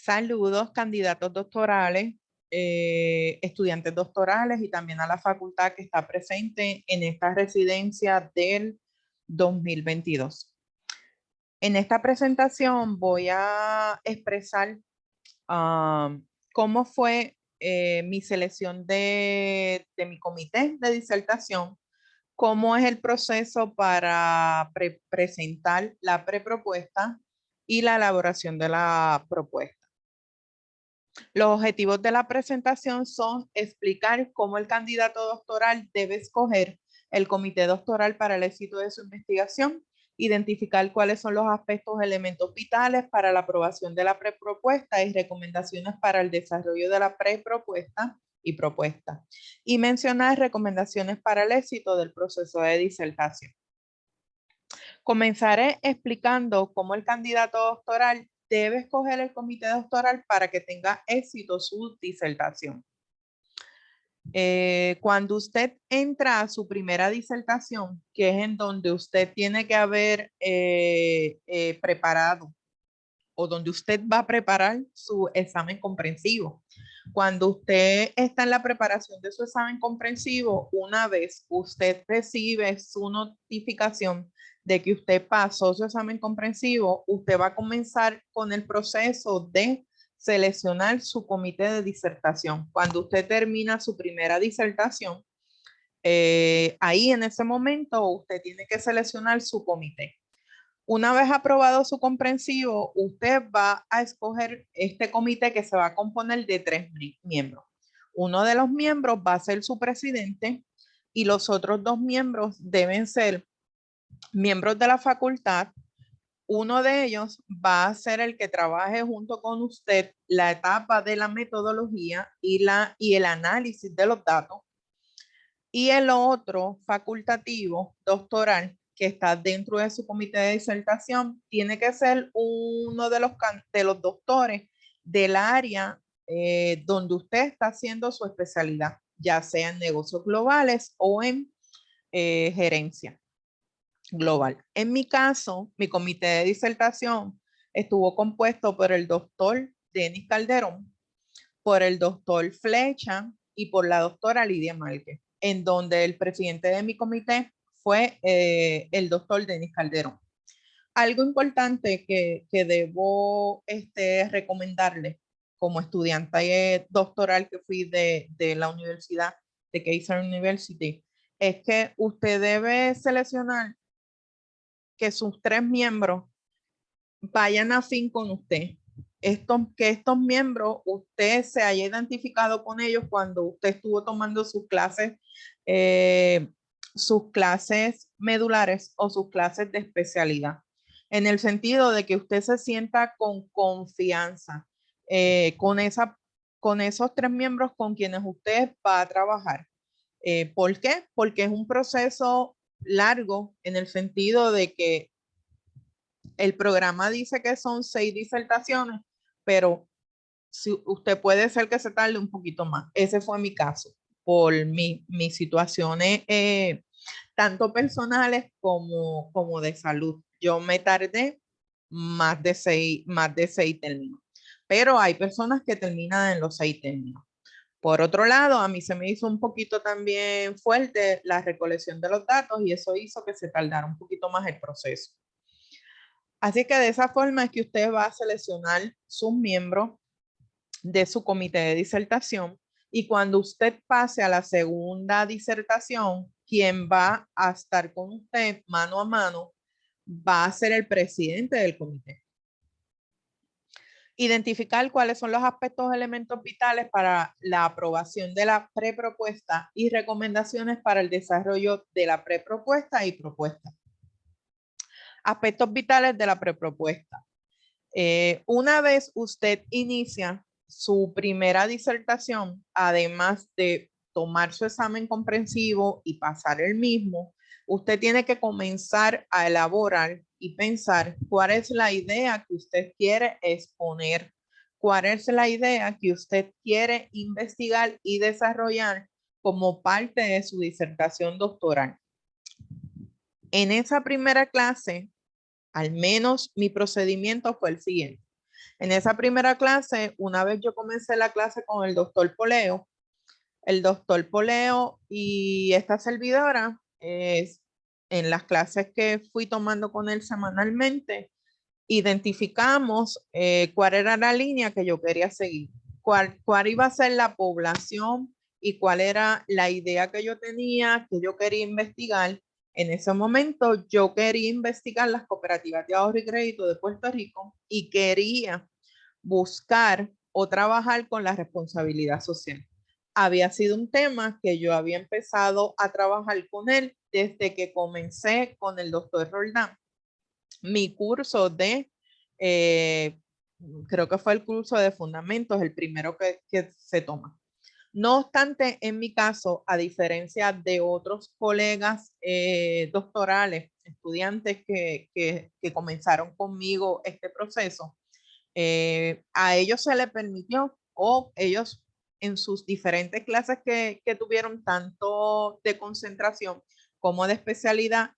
Saludos, candidatos doctorales, estudiantes doctorales y también a la facultad que está presente en esta residencia del 2022. En esta presentación voy a expresar cómo fue mi selección de mi comité de disertación, cómo es el proceso para presentar la prepropuesta y la elaboración de la propuesta. Los objetivos de la presentación son explicar cómo el candidato doctoral debe escoger el comité doctoral para el éxito de su investigación, identificar cuáles son los aspectos, elementos vitales para la aprobación de la prepropuesta y recomendaciones para el desarrollo de la prepropuesta y propuesta, y mencionar recomendaciones para el éxito del proceso de disertación. Comenzaré explicando cómo el candidato doctoral debe escoger el comité doctoral para que tenga éxito su disertación. Cuando usted entra a su primera disertación, que es en donde usted tiene que haber preparado o donde usted va a preparar su examen comprensivo. Cuando usted está en la preparación de su examen comprensivo, una vez usted recibe su notificación de que usted pasó su examen comprensivo, usted va a comenzar con el proceso de seleccionar su comité de disertación. Cuando usted termina su primera disertación, ahí en ese momento usted tiene que seleccionar su comité. Una vez aprobado su comprensivo, usted va a escoger este comité que se va a componer de 3 miembros. Uno de los miembros va a ser su presidente y los otros 2 miembros deben ser miembros de la facultad. Uno de ellos va a ser el que trabaje junto con usted la etapa de la metodología y el análisis de los datos. Y el otro facultativo, doctoral, que está dentro de su comité de disertación, tiene que ser uno de los doctores del área donde usted está haciendo su especialidad, ya sea en negocios globales o en gerencia global. En mi caso, mi comité de disertación estuvo compuesto por el doctor Denis Calderón, por el doctor Flecha y por la doctora Lidia Márquez, en donde el presidente de mi comité fue el doctor Denis Calderón. Algo importante que debo recomendarle como estudiante doctoral que fui de la universidad, de Kaiser University, es que usted debe seleccionar que sus 3 miembros vayan afín con usted. Que estos miembros, usted se haya identificado con ellos cuando usted estuvo tomando sus clases medulares o sus clases de especialidad, en el sentido de que usted se sienta con confianza con esos 3 miembros con quienes usted va a trabajar. ¿Por qué? Porque es un proceso largo en el sentido de que el programa dice que son 6 disertaciones, pero si usted puede ser que se tarde un poquito más. Ese fue mi caso, por mis situaciones tanto personales como de salud. Yo me tardé más de 6 términos, pero hay personas que terminan en los 6 términos. Por otro lado, a mí se me hizo un poquito también fuerte la recolección de los datos y eso hizo que se tardara un poquito más el proceso. Así que de esa forma es que usted va a seleccionar sus miembros de su comité de disertación y cuando usted pase a la segunda disertación, quien va a estar con usted mano a mano va a ser el presidente del comité. Identificar cuáles son los aspectos elementos vitales para la aprobación de la prepropuesta y recomendaciones para el desarrollo de la prepropuesta y propuesta. Aspectos vitales de la prepropuesta. Una vez usted inicia su primera disertación, además de tomar su examen comprensivo y pasar el mismo, usted tiene que comenzar a elaborar y pensar cuál es la idea que usted quiere exponer, cuál es la idea que usted quiere investigar y desarrollar como parte de su disertación doctoral. En esa primera clase, al menos mi procedimiento fue el siguiente. En esa primera clase, una vez yo comencé la clase con el doctor Poleo y esta servidora, en las clases que fui tomando con él semanalmente, identificamos cuál era la línea que yo quería seguir, cuál iba a ser la población y cuál era la idea que yo tenía, que yo quería investigar. En ese momento yo quería investigar las cooperativas de ahorro y crédito de Puerto Rico y quería buscar o trabajar con la responsabilidad social. Había sido un tema que yo había empezado a trabajar con él desde que comencé con el doctor Roldán mi curso de, creo que fue el curso de fundamentos, el primero que se toma. No obstante, en mi caso, a diferencia de otros colegas doctorales, estudiantes que comenzaron conmigo este proceso, a ellos se les permitió o ellos en sus diferentes clases que tuvieron tanto de concentración como de especialidad,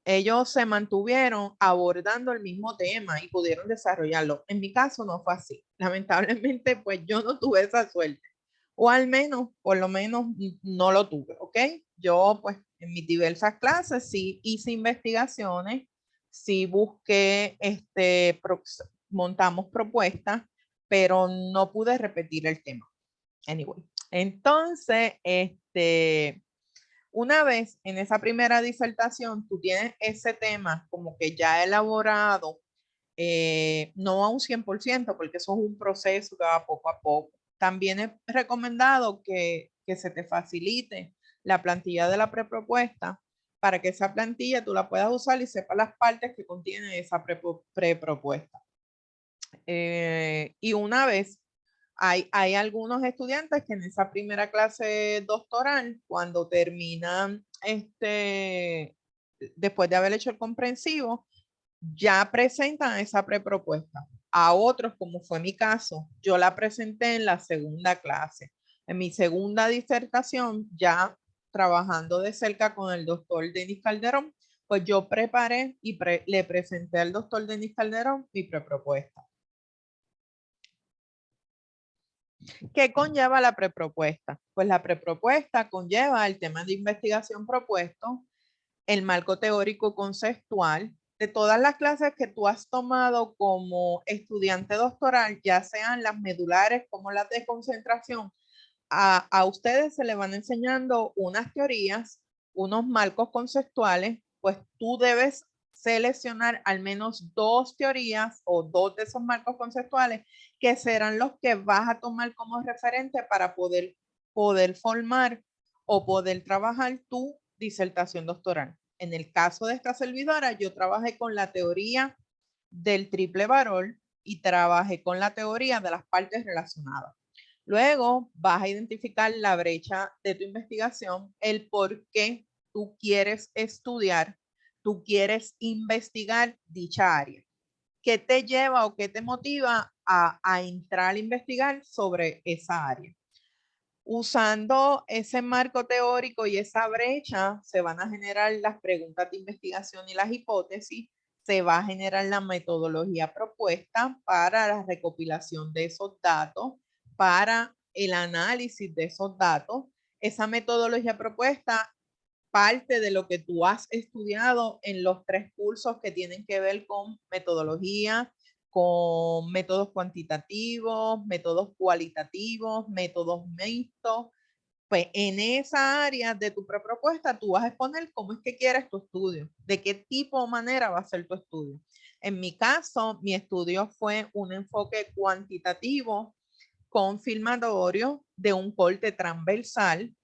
ellos se mantuvieron abordando el mismo tema y pudieron desarrollarlo. En mi caso no fue así. Lamentablemente, pues yo no tuve esa suerte. O al menos, por lo menos, no lo tuve, ¿ok? Yo, pues, en mis diversas clases sí hice investigaciones, sí busqué, montamos propuestas, pero no pude repetir el tema. Anyway, entonces, una vez en esa primera disertación tú tienes ese tema como que ya elaborado, no a un 100%, porque eso es un proceso que va poco a poco. También es recomendado que se te facilite la plantilla de la prepropuesta para que esa plantilla tú la puedas usar y sepas las partes que contiene esa prepropuesta. Y una vez hay algunos estudiantes que en esa primera clase doctoral, cuando terminan, después de haber hecho el comprensivo, ya presentan esa prepropuesta. A otros, como fue mi caso, yo la presenté en la segunda clase. En mi segunda disertación, ya trabajando de cerca con el doctor Denis Calderón, pues yo preparé y le presenté al doctor Denis Calderón mi prepropuesta. ¿Qué conlleva la prepropuesta? Pues la prepropuesta conlleva el tema de investigación propuesto, el marco teórico conceptual de todas las clases que tú has tomado como estudiante doctoral, ya sean las medulares como las de concentración. A ustedes se les van enseñando unas teorías, unos marcos conceptuales, pues tú debes seleccionar al menos 2 teorías o 2 de esos marcos conceptuales que serán los que vas a tomar como referente para poder formar o poder trabajar tu disertación doctoral. En el caso de esta servidora, yo trabajé con la teoría del triple varol y trabajé con la teoría de las partes relacionadas. Luego vas a identificar la brecha de tu investigación, el por qué tú quieres estudiar, tú quieres investigar dicha área. ¿Qué te lleva o qué te motiva a entrar a investigar sobre esa área? Usando ese marco teórico y esa brecha, se van a generar las preguntas de investigación y las hipótesis, se va a generar la metodología propuesta para la recopilación de esos datos, para el análisis de esos datos. Esa metodología propuesta parte de lo que tú has estudiado en los 3 cursos que tienen que ver con metodología, con métodos cuantitativos, métodos cualitativos, métodos mixtos. Pues en esa área de tu propuesta tú vas a exponer cómo es que quieres tu estudio, de qué tipo o manera va a ser tu estudio. En mi caso, mi estudio fue un enfoque cuantitativo confirmatorio de un corte transversal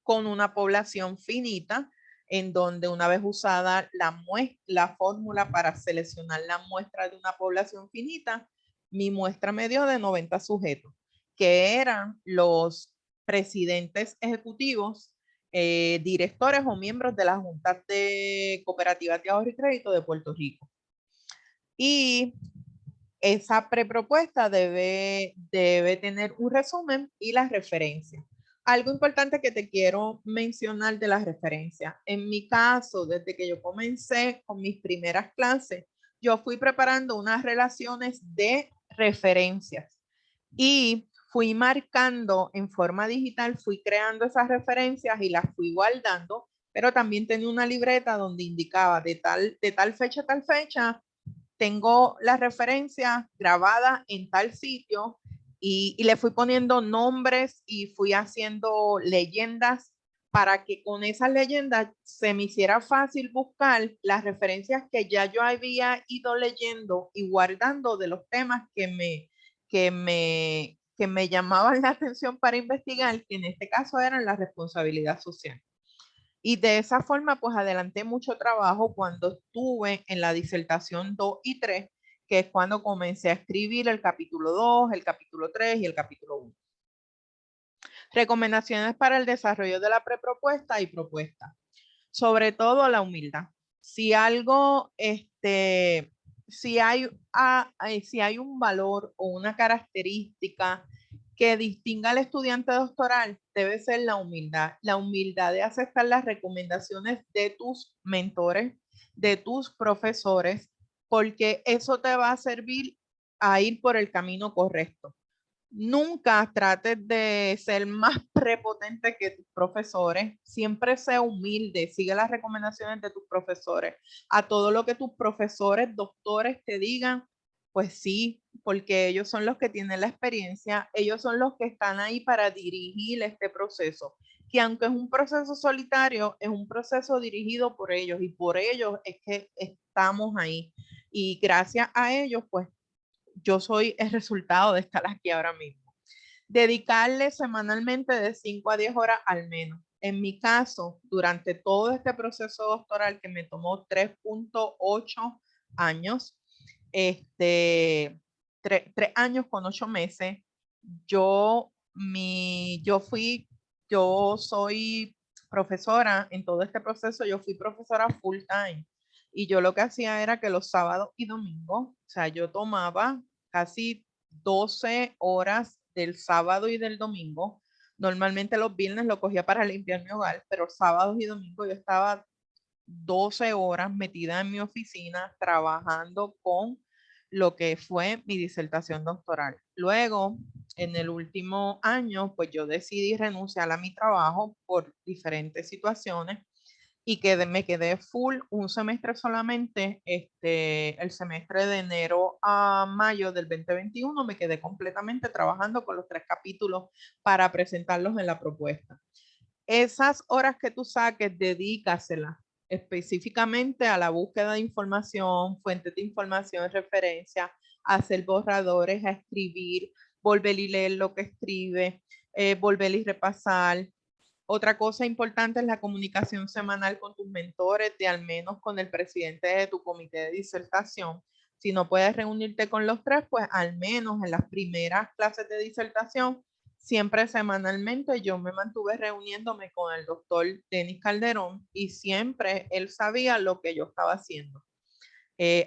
con una población finita, en donde una vez usada la fórmula para seleccionar la muestra de una población finita, mi muestra me dio de 90 sujetos, que eran los presidentes ejecutivos, directores o miembros de las juntas de cooperativas de ahorro y crédito de Puerto Rico. Y esa prepropuesta debe tener un resumen y las referencias. Algo importante que te quiero mencionar de las referencias. En mi caso, desde que yo comencé con mis primeras clases, yo fui preparando unas relaciones de referencias y fui marcando en forma digital, fui creando esas referencias y las fui guardando, pero también tenía una libreta donde indicaba de tal fecha a tal fecha, tengo las referencias grabadas en tal sitio y le fui poniendo nombres y fui haciendo leyendas para que con esas leyendas se me hiciera fácil buscar las referencias que ya yo había ido leyendo y guardando de los temas que me llamaban la atención para investigar, que en este caso eran la responsabilidad social. Y de esa forma, pues adelanté mucho trabajo cuando estuve en la disertación 2 y 3, que es cuando comencé a escribir el capítulo 2, el capítulo 3 y el capítulo 1. Recomendaciones para el desarrollo de la prepropuesta y propuesta. Sobre todo la humildad. Si algo, si hay un valor o una característica que distinga al estudiante doctoral, debe ser la humildad. La humildad de aceptar las recomendaciones de tus mentores, de tus profesores, porque eso te va a servir a ir por el camino correcto. Nunca trates de ser más prepotente que tus profesores. Siempre sea humilde. Sigue las recomendaciones de tus profesores. A todo lo que tus profesores, doctores te digan, pues sí, porque ellos son los que tienen la experiencia. Ellos son los que están ahí para dirigir este proceso. Que aunque es un proceso solitario, es un proceso dirigido por ellos y por ellos es que estamos ahí. Y gracias a ellos, pues yo soy el resultado de estar aquí ahora mismo. Dedicarle semanalmente de 5 a 10 horas al menos. En mi caso, durante todo este proceso doctoral que me tomó 3.8 años, 3 años con 8 meses, yo soy profesora en todo este proceso, yo fui profesora full time. Y yo lo que hacía era que los sábados y domingos, o sea, yo tomaba casi 12 horas del sábado y del domingo. Normalmente los viernes lo cogía para limpiar mi hogar, pero sábados y domingos yo estaba 12 horas metida en mi oficina trabajando con lo que fue mi disertación doctoral. Luego, en el último año, pues yo decidí renunciar a mi trabajo por diferentes situaciones y me quedé full un semestre solamente, el semestre de enero a mayo del 2021, me quedé completamente trabajando con los 3 capítulos para presentarlos en la propuesta. Esas horas que tú saques, dedícaselas específicamente a la búsqueda de información, fuentes de información, referencia, a hacer borradores, a escribir, volver y leer lo que escribe, volver y repasar. Otra cosa importante es la comunicación semanal con tus mentores, de al menos con el presidente de tu comité de disertación. Si no puedes reunirte con los 3, pues al menos en las primeras clases de disertación, siempre semanalmente yo me mantuve reuniéndome con el doctor Denis Calderón y siempre él sabía lo que yo estaba haciendo.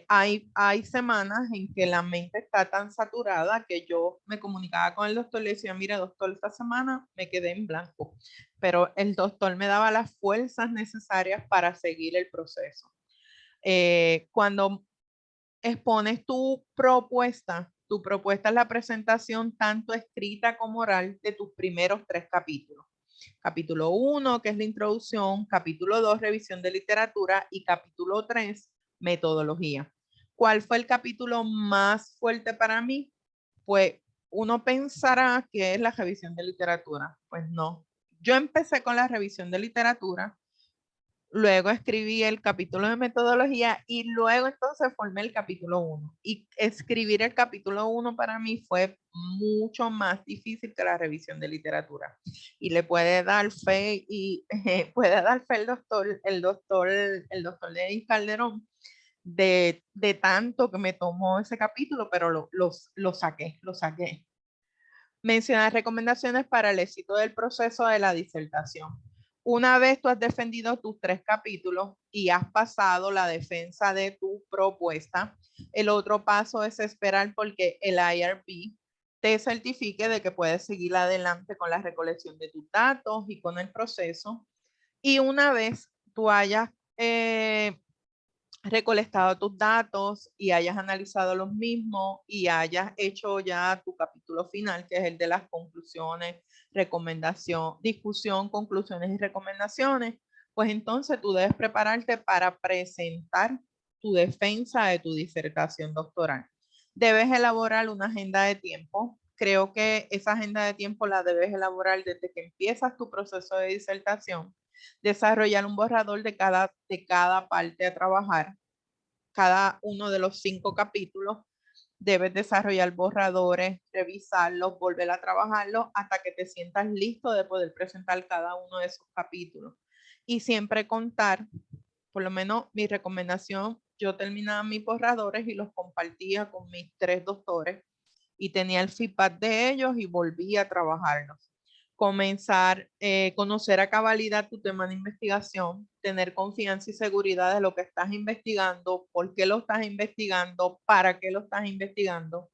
Hay semanas en que la mente está tan saturada que yo me comunicaba con el doctor y le decía, mire doctor, esta semana me quedé en blanco, pero el doctor me daba las fuerzas necesarias para seguir el proceso. Cuando expones tu propuesta es la presentación tanto escrita como oral de tus primeros 3 capítulos. Capítulo 1, que es la introducción, capítulo 2, revisión de literatura y capítulo 3, metodología. ¿Cuál fue el capítulo más fuerte para mí? Pues uno pensará que es la revisión de literatura. Pues no. Yo empecé con la revisión de literatura, luego escribí el capítulo de metodología y luego entonces formé el capítulo 1. Y escribir el capítulo 1 para mí fue mucho más difícil que la revisión de literatura. Y le puede dar fe puede dar fe el doctor Denis Calderón de tanto que me tomó ese capítulo, pero lo saqué. Mencionar recomendaciones para el éxito del proceso de la disertación. Una vez tú has defendido tus 3 capítulos y has pasado la defensa de tu propuesta, el otro paso es esperar porque el IRB te certifique de que puedes seguir adelante con la recolección de tus datos y con el proceso. Y una vez tú hayas recolectado tus datos y hayas analizado los mismos y hayas hecho ya tu capítulo final, que es el de las conclusiones, recomendación, discusión, conclusiones y recomendaciones, pues entonces tú debes prepararte para presentar tu defensa de tu disertación doctoral. Debes elaborar una agenda de tiempo. Creo que esa agenda de tiempo la debes elaborar desde que empiezas tu proceso de disertación. Desarrollar un borrador de cada parte a trabajar. Cada uno de los 5 capítulos debes desarrollar borradores, revisarlos, volver a trabajarlos hasta que te sientas listo de poder presentar cada uno de esos capítulos. Y siempre contar, por lo menos mi recomendación, yo terminaba mis borradores y los compartía con mis 3 doctores y tenía el feedback de ellos y volvía a trabajarlos. Comenzar, conocer a cabalidad tu tema de investigación, tener confianza y seguridad de lo que estás investigando, por qué lo estás investigando, para qué lo estás investigando.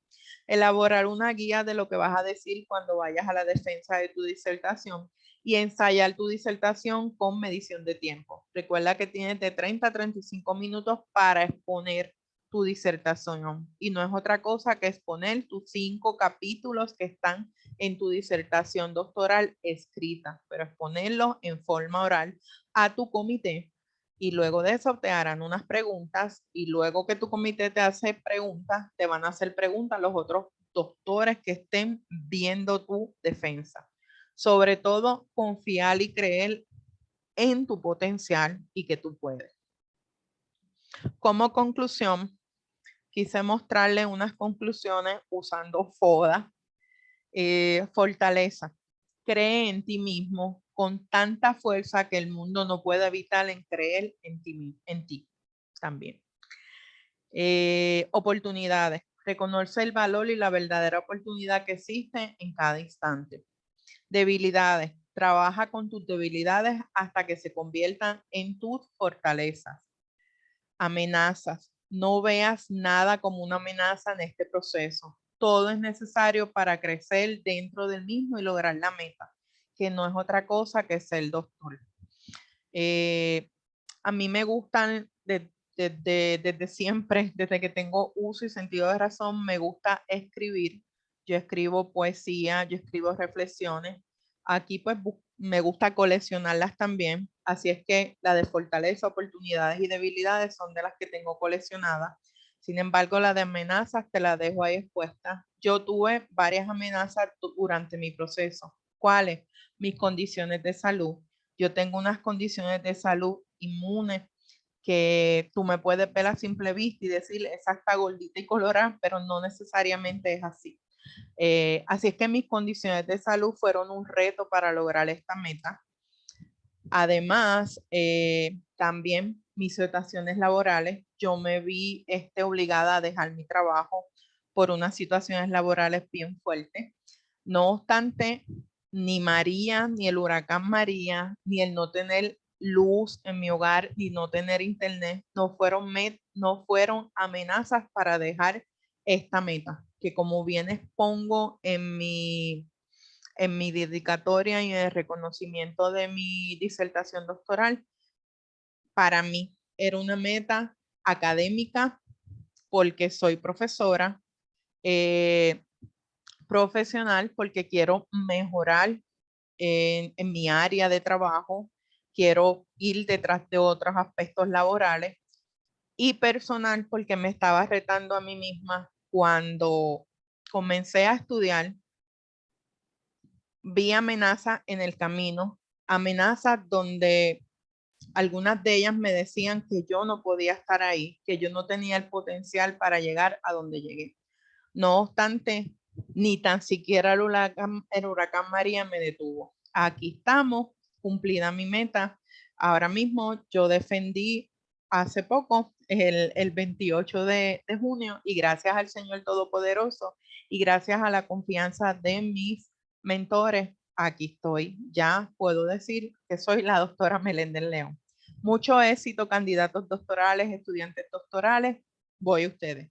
Elaborar una guía de lo que vas a decir cuando vayas a la defensa de tu disertación y ensayar tu disertación con medición de tiempo. Recuerda que tienes de 30 a 35 minutos para exponer tu disertación y no es otra cosa que exponer tus 5 capítulos que están en tu disertación doctoral escrita, pero exponerlos en forma oral a tu comité y luego de eso te harán unas preguntas y luego que tu comité te hace preguntas, te van a hacer preguntas los otros doctores que estén viendo tu defensa. Sobre todo, confiar y creer en tu potencial y que tú puedes. Como conclusión, quise mostrarle unas conclusiones usando FODA. Fortaleza. Cree en ti mismo con tanta fuerza que el mundo no puede evitar en creer en ti también. Oportunidades. Reconoce el valor y la verdadera oportunidad que existe en cada instante. Debilidades. Trabaja con tus debilidades hasta que se conviertan en tus fortalezas. Amenazas. No veas nada como una amenaza en este proceso. Todo es necesario para crecer dentro del mismo y lograr la meta, que no es otra cosa que ser doctor. A mí me gustan desde siempre, desde que tengo uso y sentido de razón, me gusta escribir. Yo escribo poesía, yo escribo reflexiones. Aquí pues me gusta coleccionarlas también. Así es que la de fortaleza, oportunidades y debilidades son de las que tengo coleccionadas. Sin embargo, la de amenazas te la dejo ahí expuesta. Yo tuve varias amenazas durante mi proceso. ¿Cuáles? Mis condiciones de salud. Yo tengo unas condiciones de salud inmunes que tú me puedes ver a simple vista y decir, esa está gordita y colorada, pero no necesariamente es así. Así es que mis condiciones de salud fueron un reto para lograr esta meta. Además, también mis situaciones laborales, yo me vi obligada a dejar mi trabajo por unas situaciones laborales bien fuertes. No obstante, ni María, ni el huracán María, ni el no tener luz en mi hogar, ni no tener internet, no fueron amenazas para dejar esta meta, que como bien expongo en mi dedicatoria y en el reconocimiento de mi disertación doctoral, para mí era una meta académica porque soy profesora, profesional porque quiero mejorar en mi área de trabajo, quiero ir detrás de otros aspectos laborales y personal porque me estaba retando a mí misma cuando comencé a estudiar. Vi amenazas en el camino, amenazas donde algunas de ellas me decían que yo no podía estar ahí, que yo no tenía el potencial para llegar a donde llegué. No obstante, ni tan siquiera el huracán María me detuvo. Aquí estamos, cumplida mi meta. Ahora mismo yo defendí hace poco, el 28 de junio, y gracias al Señor Todopoderoso y gracias a la confianza de mis mentores, aquí estoy. Ya puedo decir que soy la doctora Meléndez León. Mucho éxito, candidatos doctorales, estudiantes doctorales. Voy a ustedes.